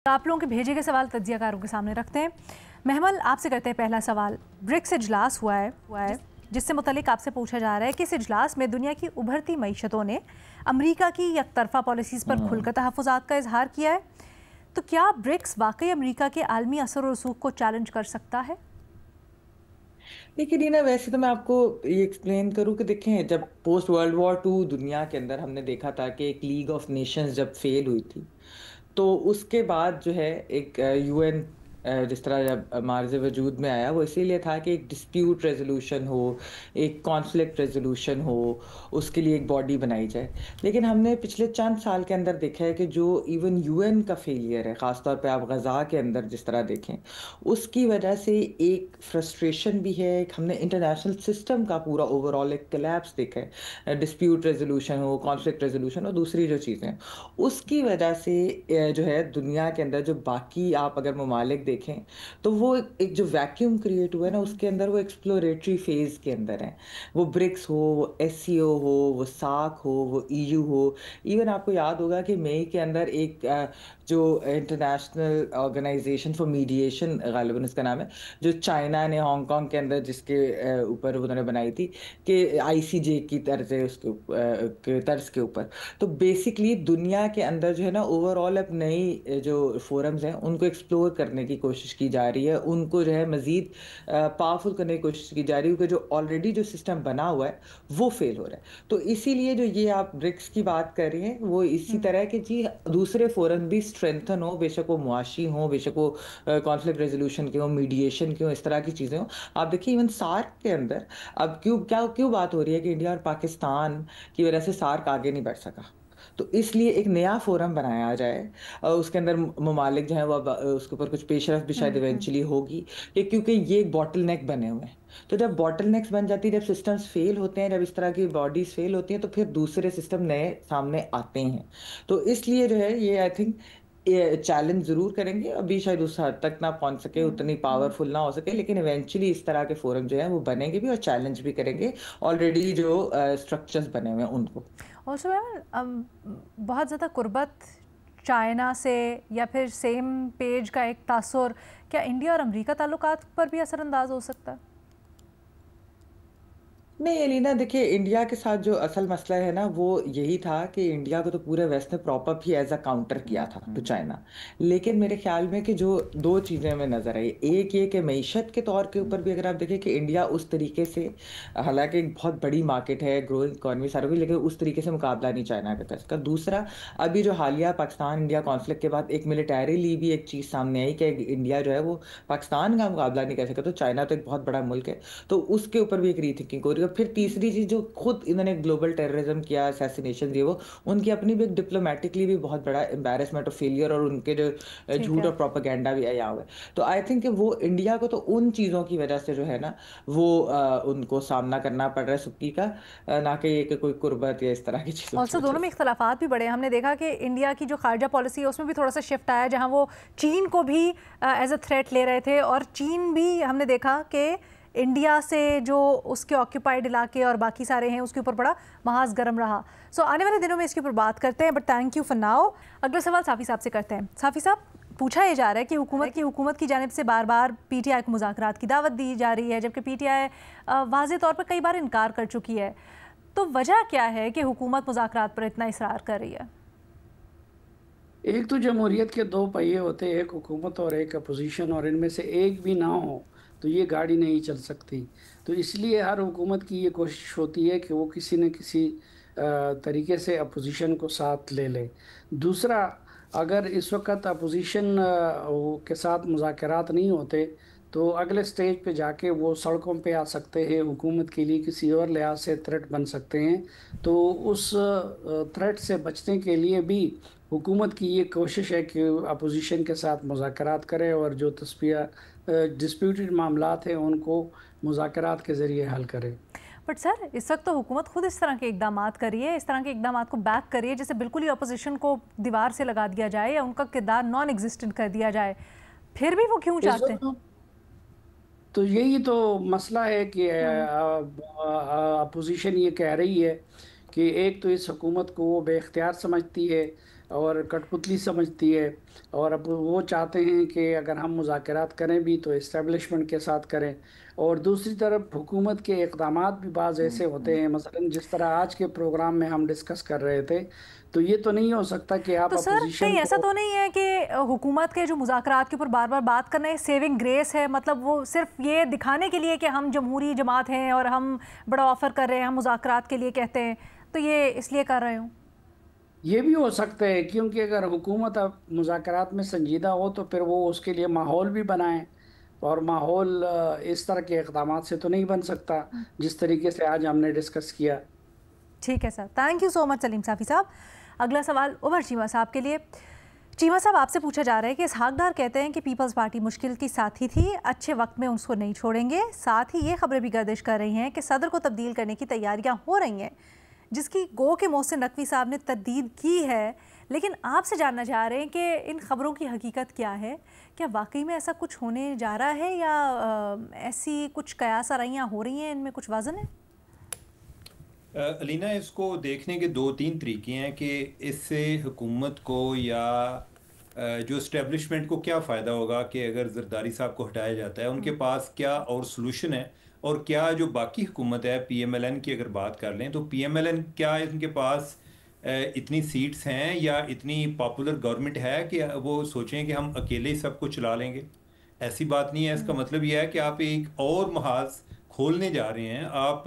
आप लोगों के भेजे गए सवाल तज्जियाकारों के सामने रखते हैं। महमल, आपसे करते हैं पहला सवाल। ब्रिक्स इजलास हुआ है जिससे मुतल्लिक आपसे पूछा जा रहा है कि इस इजलास में दुनिया की उभरती मईशतों ने अमेरिका की यकतरफा पॉलिसीज़ पर खुलकर तहफ़्फ़ुज़ात का इजहार किया है। तो क्या ब्रिक्स वाकई अमेरिका के आलमी असर और रसूख को चैलेंज कर सकता है? देखिए रीना, वैसे तो मैं आपको ये एक्सप्लेन करूँ कि देखें, जब पोस्ट वर्ल्ड वॉर टू दुनिया के अंदर हमने देखा था कि एक लीग ऑफ नेशंस जब फेल हुई थी, तो उसके बाद जो है एक यूएन जिस तरह जब मार्ज वजूद में आया, वो इसीलिए था कि एक डिस्प्यूट रेजोल्यूशन हो, एक कॉन्फ्लिक्ट रेजोल्यूशन हो, उसके लिए एक बॉडी बनाई जाए। लेकिन हमने पिछले चंद साल के अंदर देखा है कि जो इवन यूएन का फेलियर है, ख़ासतौर पे आप गज़ा के अंदर जिस तरह देखें, उसकी वजह से एक फ्रस्ट्रेशन भी है। एक हमने इंटरनेशनल सिस्टम का पूरा ओवरऑल एक कोलैप्स देखा है, डिस्प्यूट रेजोल्यूशन हो, कॉन्फ्लिक्ट रेजोल्यूशन हो, दूसरी जो चीज़ें, उसकी वजह से जो है दुनिया के अंदर जो बाकी आप अगर ममालिक देखें, तो वो एक जो वैक्यूम क्रिएट हुआ है ना, उसके अंदर वो एक्सप्लोरेटरी फेज के अंदर है। वो ब्रिक्स हो, वो एससीओ हो, वो सार्क हो, वो ईयू हो। इवन आपको याद होगा कि मई के अंदर एक जो इंटरनेशनल ऑर्गेनाइजेशन फॉर मीडिएशन, गालिबन इसका नाम है, जो चाइना ने हांगकांग के अंदर जिसके ऊपर उन्होंने बनाई थी कि आईसीजे की तर्ज है, उसके तर्ज के ऊपर। तो बेसिकली दुनिया के अंदर जो है ना, ओवरऑल अब नई जो फोरम्स हैं उनको एक्सप्लोर करने की कोशिश की जा रही है, उनको जो है मज़ीद पावरफुल करने की कोशिश की जा रही है, क्योंकि जो ऑलरेडी जो सिस्टम बना हुआ है वो फेल हो रहा है। तो इसीलिए जो ये आप ब्रिक्स की बात कर रही हैं, वो इसी तरह के जी दूसरे फोरम भी स्ट्रेंथन हो, बेशक वो मुआशी हो, बेशक वो कॉन्फ्लिक्ट रेजोल्यूशन के हो, मीडिएशन के हो, इस तरह की चीज़ें हो। आप देखिए इवन सार्क के अंदर अब क्यों बात हो रही है कि इंडिया और पाकिस्तान की वजह से सार्क आगे नहीं बढ़ सका। तो इसलिए एक नया फोरम बनाया जाए, उसके अंदर ममालिक जो है वो उसके ऊपर कुछ पेशरफ भी शायद इवेंचुअली होगी, क्योंकि ये एक बॉटल नेक बने हुए हैं। तो जब बॉटल नेक्स बन जाती है, जब सिस्टम्स फेल होते हैं, जब इस तरह की बॉडीज फेल होती हैं, तो फिर दूसरे सिस्टम नए सामने आते हैं। तो इसलिए जो है ये आई थिंक ये चैलेंज जरूर करेंगे। अभी शायद उस हद तक ना पहुंच सके, उतनी पावरफुल ना हो सके, लेकिन इवेंचुअली इस तरह के फोरम जो है वो बनेंगे भी और चैलेंज भी करेंगे ऑलरेडी जो स्ट्रक्चर्स बने हुए हैं उनको। ऑल्सो मैम, बहुत ज़्यादा कुर्बत चाइना से या फिर सेम पेज का एक तासुर क्या इंडिया और अमेरिका ताल्लुकात पर भी असरअंदाज हो सकता है? नहीं एलिना, देखिए इंडिया के साथ जो असल मसला है ना, वो यही था कि इंडिया को तो पूरे वेस्ट ने प्रॉपर ही एज अ काउंटर किया था टू चाइना। लेकिन मेरे ख्याल में कि जो दो चीज़ें हमें नज़र आई, एक ये कि मईशत के तौर के ऊपर भी अगर आप देखें कि इंडिया उस तरीके से, हालांकि एक बहुत बड़ी मार्केट है, ग्रोइंग इकॉनमी सारा कुछ, लेकिन उस तरीके से मुकाबला नहीं चाइना का कर सका। दूसरा, अभी जो हालिया पाकिस्तान इंडिया कॉन्फ्लिक्ट के बाद एक मिलिटरीली भी एक चीज़ सामने आई कि इंडिया जो है वो पाकिस्तान का मुकाबला नहीं कर सका, तो चाइना तो एक बहुत बड़ा मुल्क है, तो उसके ऊपर भी एक रीथिंकिंग हो रही है। फिर तीसरी चीज, जो खुद इन्होंने ग्लोबल टेररिज्म किया, असैसिनेशन दिए, वो उनकी अपनी भी डिप्लोमेटिकली भी बहुत बड़ा एम्बैरेसमेंट और फेलियर, और उनके जो ठीक झूठ है। और प्रोपेगेंडा भी आया हुआ है। तो आई थिंक वो इंडिया को तो उन चीज़ों की वजह से जो है ना, वो उनको सामना करना पड़ रहा है सुक्की का, ना कि ये कि कोई कुर्बत या इस तरह की चीज़ों की ऑल्सो वजह दोनों में से। इख्तलाफात भी बड़े हैं। हमने देखा कि इंडिया की जो खारजा पॉलिसी है उसमें भी थोड़ा सा शिफ्ट आया, जहां वो चीन को भी एज अ थ्रेट ले रहे थे, और चीन भी हमने देखा कि इंडिया से जो उसके ऑक्यूपाइड इलाके और बाकी सारे हैं उसके ऊपर बड़ा महाज गर्म रहा। सो आने वाले दिनों में इसके ऊपर बात करते हैं, but thank you for now. अगला सवाल साफ़ी साहब से करते हैं। साफ़ी साहब, पूछा यह जा रहा है कि हुकूमत की जानिब से बार बार पीटीआई को मुज़ाकरात की दावत दी जा रही है, जबकि पीटीआई वाज़े तौर पर कई बार इनकार कर चुकी है। तो वजह क्या है कि हुकूमत मुज़ाकरात पर इतना इसरार कर रही है? एक तो जमहूरियत के दो पहिए होते हैं, एक हुकूमत और एक अपोजिशन, और इनमें से एक भी ना हो तो ये गाड़ी नहीं चल सकती। तो इसलिए हर हुकूमत की ये कोशिश होती है कि वो किसी न किसी तरीके से अपोजिशन को साथ ले ले। दूसरा, अगर इस वक्त अपोजिशन के साथ मुज़ाकरात नहीं होते तो अगले स्टेज पे जाके वो सड़कों पे आ सकते हैं, हुकूमत के लिए किसी और लिहाज से थ्रेट बन सकते हैं। तो उस थ्रेट से बचने के लिए भी हुकूमत की ये कोशिश है कि अपोजिशन के साथ मुज़ाकरात करे और जो डिस्प्यूटेड मामलात हैं उनको मुज़ाकरात के ज़रिए हल करे। बट सर, इस वक्त तो हुकूमत खुद इस तरह के इकदामात कर रही है, इस तरह के इकदामात को बैक कर रही है, जैसे बिल्कुल ही अपोजिशन को दीवार से लगा दिया जाए या उनका किरदार नॉन एग्जिस्टेंट कर दिया जाए। फिर भी वो क्यों इस चाहते हैं? वक्त तो यही तो मसला है कि हम्म। अपोजिशन ये कह रही है कि एक तो इस हुकूमत को वो बेख्तियार समझती है, और कठपुतली समझती है। और अब वो चाहते हैं कि अगर हम मुज़ाकरात करें भी तो इस्टेब्लिशमेंट के साथ करें। और दूसरी तरफ हुकूमत के इक़दामात भी बाज़ ऐसे होते हैं, मसलन जिस तरह आज के प्रोग्राम में हम डिस्कस कर रहे थे, तो ये तो नहीं हो सकता कि आप तो सर अपोजिशन कहीं ऐसा को। तो नहीं है कि हुकूमत के जो मुज़ाकरात के ऊपर बार बार बात करना है सेविंग ग्रेस है, मतलब वो सिर्फ ये दिखाने के लिए कि हम जमहूरी जमात हैं और हम बड़ा ऑफ़र कर रहे हैं, हम मुज़ाकरात के लिए कहते हैं, तो ये इसलिए कर रहे हूँ? ये भी हो सकता है, क्योंकि अगर हुकूमत अब मुज़ाकरात में संजीदा हो तो फिर वो उसके लिए माहौल भी बनाए। और माहौल इस तरह के इक़दामात से तो नहीं बन सकता जिस तरीके से आज हमने डिस्कस किया। ठीक है sir, thank you so much Saleem Safi साहब। अगला सवाल उमर चीमा साहब के लिए। चीमा साहब, आपसे पूछा जा रहा है कि इसहाक डार कहते हैं कि पीपल्स पार्टी मुश्किल की साथी थी, अच्छे वक्त में उसको नहीं छोड़ेंगे। साथ ही ये खबरें भी गर्दिश कर रही हैं कि सदर को तब्दील करने की तैयारियां हो रही हैं, जिसकी गो के मोहसिन नकवी साहब ने तरदीद की है। लेकिन आपसे जानना चाह रहे हैं कि इन खबरों की हकीकत क्या है? क्या वाकई में ऐसा कुछ होने जा रहा है या ऐसी कुछ कयास आराइयाँ हो रही हैं, इनमें कुछ वज़न है? अलीना, इसको देखने के 2-3 तरीके हैं कि इससे हुकूमत को या जो इस्टेब्लिशमेंट को क्या फ़ायदा होगा कि अगर जरदारी साहब को हटाया जाता है, उनके पास क्या और सलूशन है। और क्या जो बाकी हुकूमत है PMLN की अगर बात कर लें तो PMLN क्या इनके पास इतनी सीट्स हैं या इतनी पॉपुलर गवर्नमेंट है कि वो सोचें कि हम अकेले ही सब कुछ चला लेंगे? ऐसी बात नहीं है। इसका मतलब यह है कि आप एक और महाज खोलने जा रहे हैं। आप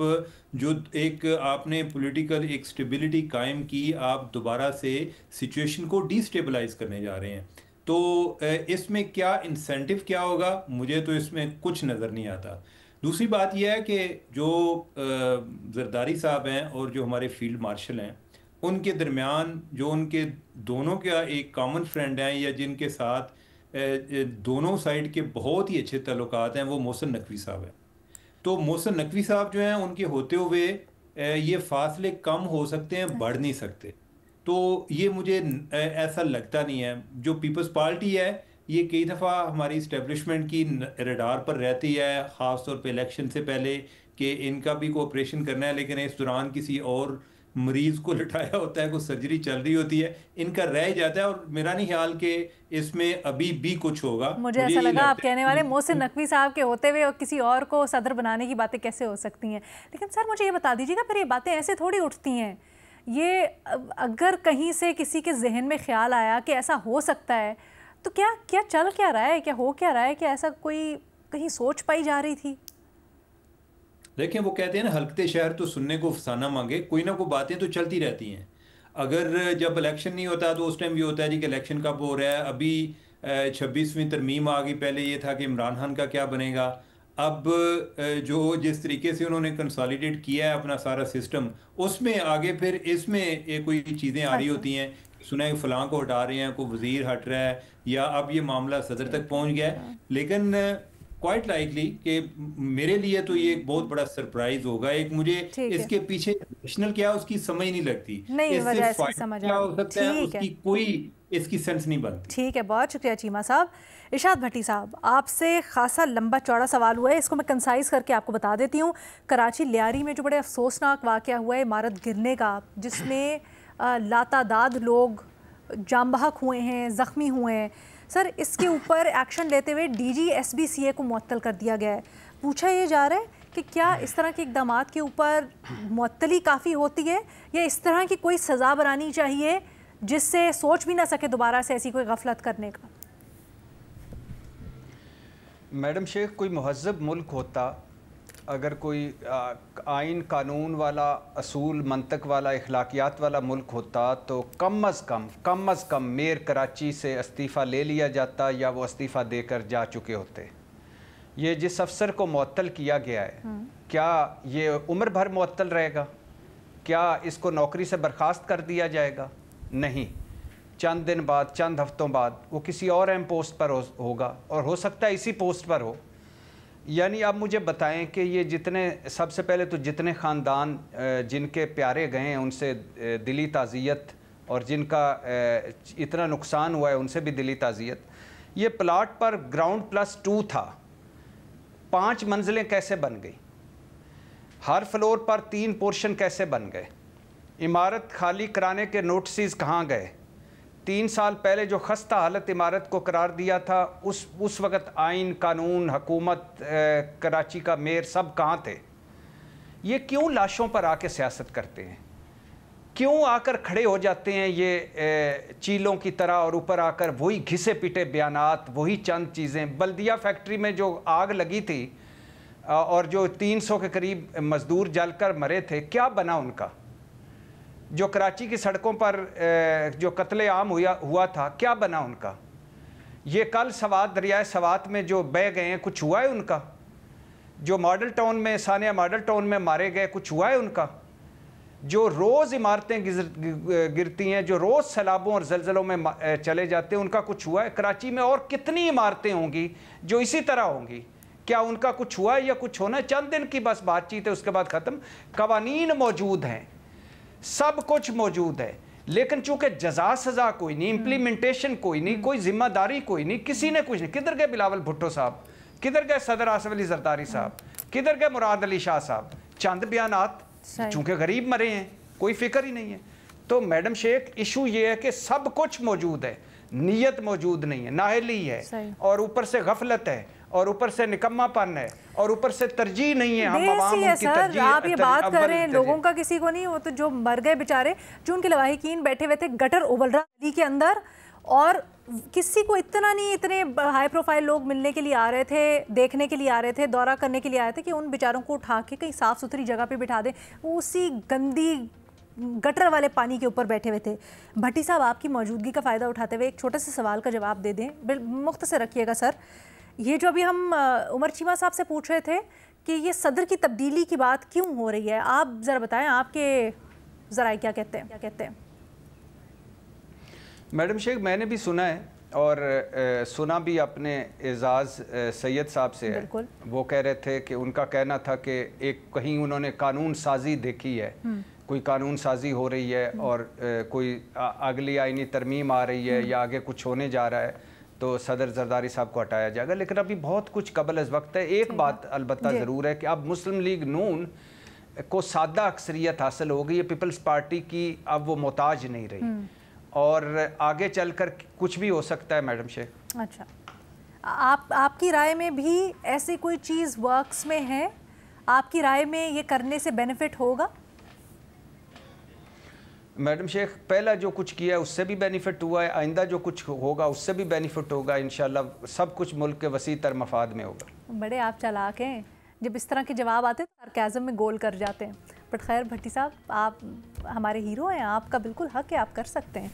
जो एक आपने पॉलिटिकल एक स्टेबिलिटी कायम की, आप दोबारा से सिचुएशन को डिस्टेबलाइज करने जा रहे हैं। तो इसमें क्या इंसेंटिव क्या होगा, मुझे तो इसमें कुछ नज़र नहीं आता। दूसरी बात यह है कि जो जरदारी साहब हैं और जो हमारे फील्ड मार्शल हैं, उनके दरमियान जो उनके दोनों का एक कॉमन फ्रेंड हैं या जिनके साथ दोनों साइड के बहुत ही अच्छे ताल्लुकात हैं, वो मोहसिन नकवी साहब हैं। तो मोहसिन नकवी साहब जो हैं, उनके होते हुए ये फासले कम हो सकते हैं, बढ़ नहीं सकते। तो ये मुझे ऐसा लगता नहीं है। जो पीपल्स पार्टी है, ये कई दफ़ा हमारी इस्टेब्लिशमेंट की रडार पर रहती है, ख़ास तौर पे इलेक्शन से पहले, कि इनका भी कोऑपरेशन करना है, लेकिन इस दौरान किसी और मरीज को लटाया होता है, कोई सर्जरी चल रही होती है, इनका रह जाता है। और मेरा नहीं ख्याल कि इसमें अभी भी कुछ होगा। मुझे ऐसा लगा आप कहने वाले मोहसिन नकवी साहब के होते हुए और किसी और को सदर बनाने की बातें कैसे हो सकती हैं। लेकिन सर मुझे ये बता दीजिएगा, फिर ये बातें ऐसे थोड़ी उठती हैं। ये अगर कहीं से किसी के जहन में ख्याल आया कि ऐसा हो सकता है, तो क्या चल क्या रहा है, क्या हो क्या रहा है, कि ऐसा कोई कहीं सोच पाई जा रही थी? देखें, वो कहते हैं ना, हलकते शहर तो सुनने को फसाना मांगे। कोई ना कोई बातें तो चलती रहती हैं। अगर जब इलेक्शन नहीं होता तो उस टाइम ये होता है जी कि इलेक्शन कब हो रहा है। अभी 26वीं तरमीम आ गई। पहले ये था कि इमरान खान का क्या बनेगा। अब जो जिस तरीके से उन्होंने कंसोलिडेट किया है अपना सारा सिस्टम, उसमें आगे फिर इसमें कोई चीज़ें आ रही होती हैं, सुना है फलां को हटा रहे हैं, कोई वजीर हट रहा है, या अब ये मामला सदर तक पहुंच गया है। लेकिन क्वाइट लाइकली कि मेरे लिए तो ये एक बहुत बड़ा सरप्राइज होगा। एक मुझे इसके पीछे नेशनल क्या है उसकी समझ नहीं लगती, इससे समझ क्या हो सकता है उसकी कोई इसकी सेंस नहीं बनती। ठीक है, बहुत शुक्रिया चीमा साहब। इरशाद भट्टी साहब, आपसे खासा लंबा चौड़ा सवाल हुआ है, इसको मैं कंसाइज करके आपको बता देती हूँ। कराची लियारी में जो बड़े अफसोसनाक वाक़या हुआ है इमारत गिरने का, जिसमें लातादाद लोग जाम बहक हुए हैं, ज़ख्मी हुए हैं, सर इसके ऊपर एक्शन लेते हुए DG SBCA को मुअत्तल कर दिया गया है। पूछा ये जा रहा है कि क्या इस तरह के इक़दामात के ऊपर मुअत्तली काफ़ी होती है, या इस तरह की कोई सज़ा बनानी चाहिए जिससे सोच भी ना सके दोबारा से ऐसी कोई गफलत करने का? मैडम शेख, कोई महज़्ज़ब मुल्क होता, अगर कोई आइन कानून वाला, असूल मंतक वाला, इखलाकियात वाला मुल्क होता, तो कम अज़ कम मेयर कराची से इस्तीफ़ा ले लिया जाता या वो इस्तीफ़ा देकर जा चुके होते। ये जिस अफसर को मुअत्तल किया गया है, क्या ये उम्र भर मुअत्तल रहेगा? क्या इसको नौकरी से बर्खास्त कर दिया जाएगा? नहीं, चंद दिन बाद, चंद हफ्तों बाद वो किसी और अहम पोस्ट पर होगा, और हो सकता है इसी पोस्ट पर हो। यानी आप मुझे बताएं कि ये जितने, सबसे पहले तो जितने ख़ानदान जिनके प्यारे गए हैं उनसे दिली ताज़ियत, और जिनका इतना नुकसान हुआ है उनसे भी दिली ताज़ियत। ये प्लाट पर ग्राउंड +2 था, 5 मंजिलें कैसे बन गई? हर फ्लोर पर 3 पोर्शन कैसे बन गए? इमारत खाली कराने के नोटिस कहाँ गए? 3 साल पहले जो खस्ता हालत इमारत को करार दिया था, उस वक़्त आइन, कानून, हुकूमत, कराची का मेयर सब कहाँ थे? ये क्यों लाशों पर आके सियासत करते हैं? क्यों आकर खड़े हो जाते हैं ये चीलों की तरह और ऊपर आकर वही घिसे पिटे बयानात, वही चंद चीज़ें। बल्दिया फैक्ट्री में जो आग लगी थी और जो 300 के करीब मज़दूर जलकर मरे थे, क्या बना उनका? जो कराची की सड़कों पर जो कत्ले आम हुआ था, क्या बना उनका? ये कल सवात, दरियाए सवात में जो बह गए हैं, कुछ हुआ है उनका? जो मॉडल टाउन में, सानिया मॉडल टाउन में मारे गए, कुछ हुआ है उनका? जो रोज़ इमारतें गिरती हैं, जो रोज़ सैलाबों और जलजलों में चले जाते हैं, उनका कुछ हुआ है? कराची में और कितनी इमारतें होंगी जो इसी तरह होंगी? क्या उनका कुछ हुआ है या कुछ होना है? चंद दिन की बस बातचीत है, उसके बाद ख़त्म। कवानीन मौजूद हैं, सब कुछ मौजूद है, लेकिन चूंकि जजा सजा कोई नहीं, इम्प्लीमेंटेशन कोई नहीं, कोई जिम्मेदारी कोई नहीं, किसी ने कुछ नहीं। किधर गए बिलावल भुट्टो साहब? किधर गए सदर आसिफ अली जरदारी साहब? किधर गए मुराद अली शाह साहब? चंद बयानात, चूंकि गरीब मरे हैं, कोई फिक्र ही नहीं है। तो मैडम शेख, इशू ये है कि सब कुछ मौजूद है, नीयत मौजूद नहीं है, नाअहली है, और ऊपर से गफलत है, और ऊपर से निकम्मापन है, और ऊपर से तरजीह नहीं है। हम आवाम उनकी तरजीह, आप ये बात कर रहे हैं, लोगों का किसी को नहीं। वो तो जो मर गए बेचारे, जो उनके लवाहिकीन बैठे हुए थे, गटर उबल रहा गली के अंदर, और किसी को इतना नहीं, इतने हाई प्रोफाइल लोग मिलने के लिए आ रहे थे, देखने के लिए आ रहे थे, दौरा करने के लिए आए थे कि उन बेचारों को उठा के कहीं साफ़ सुथरी जगह पे बिठा दें। वो उसी गंदी गटर वाले पानी के ऊपर बैठे हुए थे। भट्टी साहब, आपकी मौजूदगी का फ़ायदा उठाते हुए एक छोटे से सवाल का जवाब दे दें, मुख्तसर रखिएगा सर। ये जो अभी हम उमर चीमा साहब से पूछ रहे थे कि ये सदर की तब्दीली की बात क्यों हो रही है, आप ज़रा बताएं, आपके ज़रा क्या कहते हैं? मैडम शेख, मैंने भी सुना है, और सुना भी अपने एजाज़ सैयद साहब से है। वो कह रहे थे कि उनका कहना था कि एक कहीं उन्होंने कानून साजी देखी है, कोई कानून साजी हो रही है, और कोई अगली आईनी तरमीम आ रही है, या आगे कुछ होने जा रहा है, तो सदर जरदारी साहब को हटाया जाएगा। लेकिन अभी बहुत कुछ कबल अज़ वक्त है। एक बात अलबत्ता ज़रूर है कि अब मुस्लिम लीग नून को सादा अक्सरियत हासिल हो गई है, पीपल्स पार्टी की अब वो मोहताज नहीं रही, और आगे चलकर कुछ भी हो सकता है मैडम शेख। अच्छा, आपकी राय में भी ऐसी कोई चीज़ वर्क्स में है? आपकी राय में ये करने से बेनिफिट होगा? मैडम शेख, पहला जो कुछ किया है उससे भी बेनिफिट हुआ है, आइंदा जो कुछ होगा उससे भी बेनिफिट होगा इंशाल्लाह। सब कुछ मुल्क के वसी तर मफाद में होगा। बड़े आप चालाक हैं, जब इस तरह के जवाब आते हैं तो सरकाज़म में गोल कर जाते हैं। बट खैर भट्टी साहब, आप हमारे हीरो हैं, आपका बिल्कुल हक है, आप कर सकते हैं।